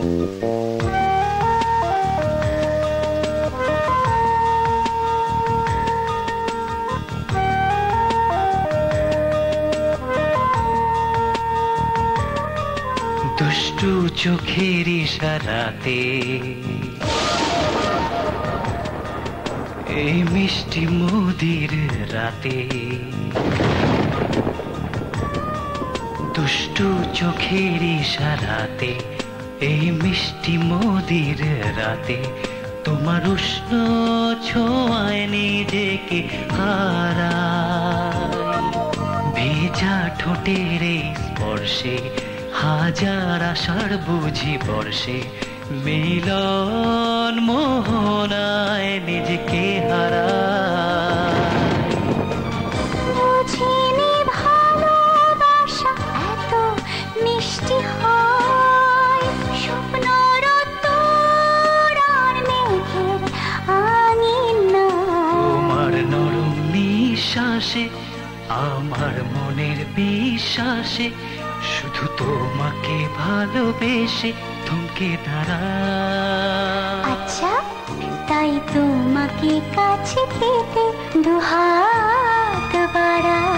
দুষ্টু চোখের ইশারাতে এই মিষ্টি মোদির রাতে, দুষ্টু চোখের ইশারাতে এই মিষ্টি মোদির রাতে, তোমার উষ্ণ ছোঁয়ায় নিজেকে হারাই। ভেজা ঠোঁটের এই স্পর্শে হাজার আশার বুঝি বর্ষে, মিলন মোহনায় নিজেকে হারাই। বুঝিনি ভালোবাসা এত মিষ্টি হয়, স্বপ্নর তোরার মেঘের আঙিনা। তোমার নরম নিঃশ্বাসে আমার মনের বিশ্বাসে, শুধু তোমাকে ভালোবেসে থমকে দাঁড়াই। আচ্ছা, তাই তোমাকে কাছে পেতে দুহাত বাড়াই।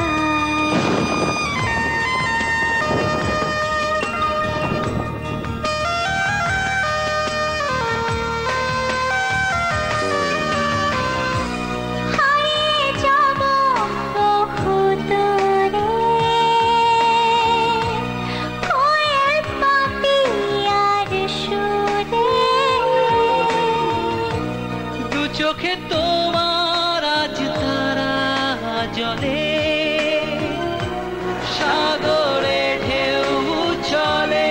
চোখে তোমার আজ তারা জলে, সাগরে ঢেউ চলে।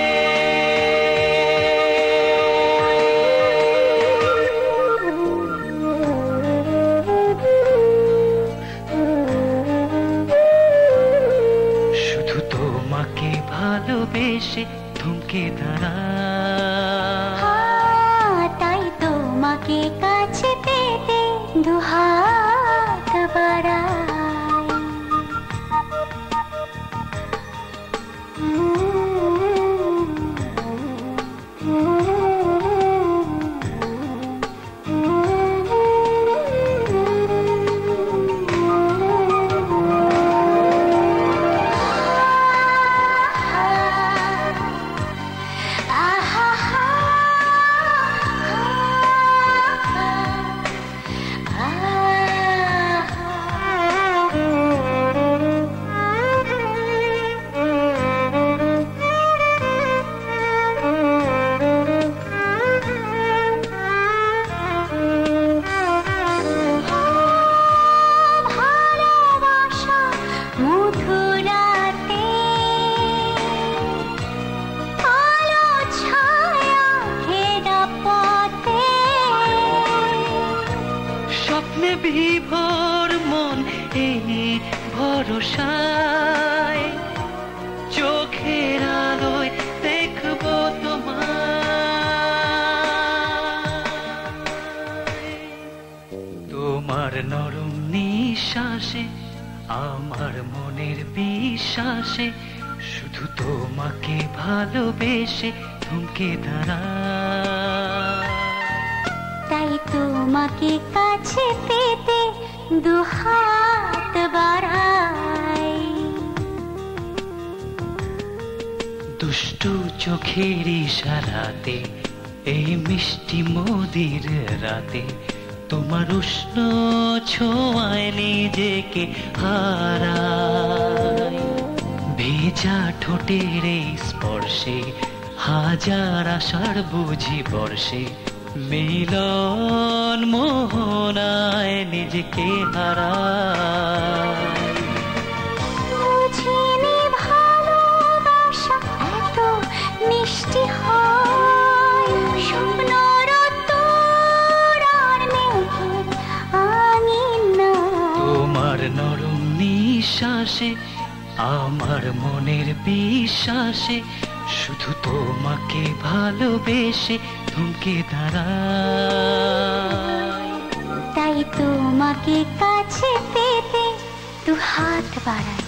শুধু তোমাকে ভালোবেসে থমকে দাঁড়াই। তাই তোমাকে কাছে পেতে দুহাত বাড়াই। বিভোর মন এই ভরসায়, চোখের আলোয় দেখবো তোমায়। তোমার নরম নিঃশ্বাসে আমার মনের বিশ্বাসে, শুধু তোমাকে ভালোবেসে থমকে দাঁড়াই। তাই তোমাকে কাছে পেতে দুহাত বাড়াই। দুষ্টু চোখের ইশারাতে এই মিষ্টি মোদির রাতে, তোমার উষ্ণ ছোঁয়ায় নিজেকে হারাই। ভেজা ঠোঁটের এই স্পর্শে হাজার আশার বুঝি বর্ষে, মিলন মোহনায় নিজেকে হারাই। বুঝিনি ভালোবাসা এত মিষ্টি হয়, স্বপ্নর তোরার মেঘের আঙিনা। তোমার নরম নিঃশ্বাসে আমার মনের বিশ্বাসে, শুধু তোমাকে ভালোবেসে থমকে দাঁড়াই। তাই তোমাকে কাছে পেতে দুহাত বাড়াই।